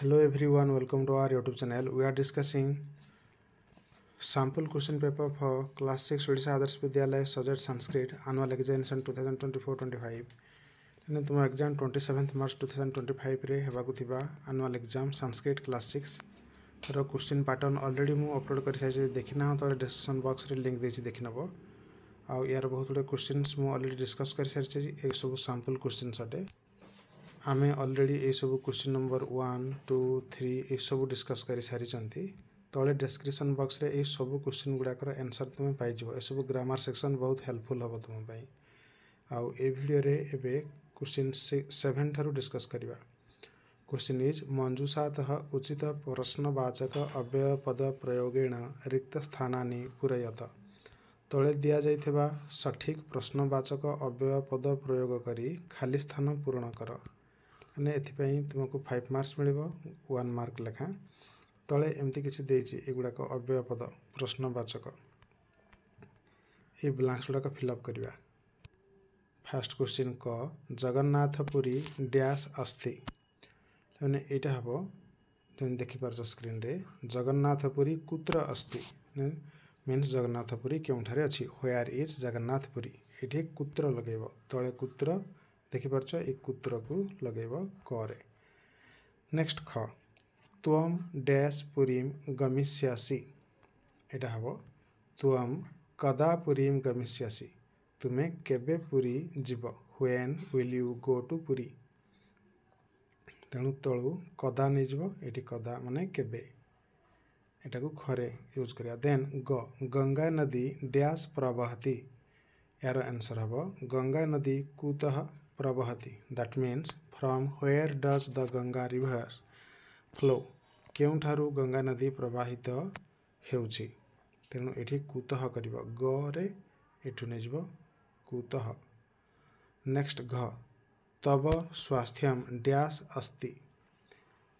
Hello everyone, welcome to our YouTube channel. We are discussing sample question paper for class 6 Odisha Adarsh Vidyalaya subject Sanskrit annual examination 2024-25. Then तुम exam 27 मार्च 2025 रे हेबाकु थिबा annual exam Sanskrit class 6 रो question pattern already मु upload कर size देखिना हो तळे description box रे link देछि देखिनबो आ यार बहुत गुडे क्वेश्चंस मु ऑलरेडी डिस्कस कर साइज ए सब सैंपल क्वेश्चंस अटे आमे ऑलरेडी ए सब क्वेश्चन नंबर 1 2 3 ए सब डिस्कस कर सारी चंती तळे डिस्क्रिप्शन बॉक्स रे ए सब क्वेश्चन गुडा कर आंसर तुमे पाइ जबो ए सब ग्रामर सेक्शन बहुत हेल्पफुल हबो तुम पई आ ए वीडियो रे एबे क्वेश्चन 7 थारु डिस्कस करिवा। क्वेश्चन इज मंजूषातः उचित प्रश्नवाचक अव्यय पद प्रयोगेण रिक्त स्थानानि पूरयत। तळे दिया जाइथिबा सठिक प्रश्नवाचक अव्यय पद प्रयोग करी खाली स्थान पूर्ण कर। माने एथिपई तुमको 5 मार्क्स मिलिबो 1 मार्क लेखा तळे एमती किछि देछि एगुडा को अव्यय पद प्रश्नवाचक ए ब्लैंक्स गुडा को फिल अप करिवा। फर्स्ट क्वेश्चन क जगन्नाथपुरी डैश अस्ति माने एटा हबो तुम देखि परछो स्क्रीन रे जगन्नाथपुरी कुत्र अस्ति मीन्स जगन्नाथपुरी केउठारे अछि वेयर इज जगन्नाथपुरी एठी कुत्र लगेबो तळे कुत्र देखि परछो ए कुत्र को लगेबो करे। नेक्स्ट ख त्वम डैश पुरीम गमिष्यासि एटा हबो त्वम कदा पुरीम गमिष्यासि तुमे केबे पुरी जीव when will you go to Puri तेणु तळु कदा नै जीव एठी कदा माने केबे एटा को खरे यूज करिया। देन ग गंगा नदी डैश प्रवहति यार आंसर हबो गंगा नदी कुतः प्रवहति that means from where does the Ganga river flow केउठारु गंगा नदी प्रवाहित हेउछि तेणु एठी कुतः करिवो ग रे एठु नै जीव कुतः। नेक्स्ट घ तव स्वास्थ्यम डैश अस्ति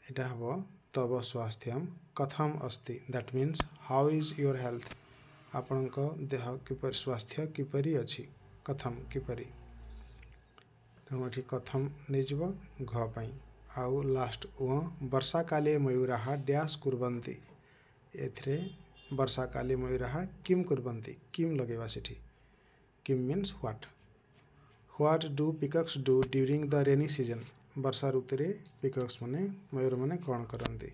एटा हबो तव स्वास्थ्यम कथम अस्ति that means how is your health आपनक देह किपर स्वास्थ्य किपरि अछि कथम किपरि तेणु एठी कथम नै जीव घ पई। आउ लास्ट ओ वर्षा काले मयूराः डैश कुर्वन्ति एथरे वर्षा काले मयूराः किम कुर्वन्ति किम लगेबा सेठी किम means what do peacocks do during the rainy season वर्षा ऋतु रे पिकक्स माने मयूर माने कोन करन्ति।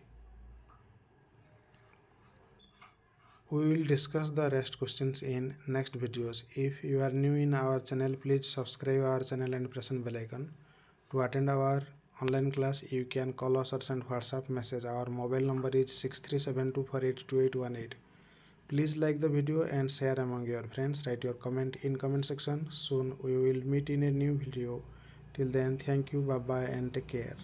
We will discuss the rest questions in next videos. If you are new in our channel, please subscribe our channel and press on bell icon. To attend our online class, you can call us or send WhatsApp message. Our mobile number is 6372482818. Please like the video and share among your friends. Write your comment in comment section. Soon we will meet in a new video. Till then, thank you, bye bye and take care.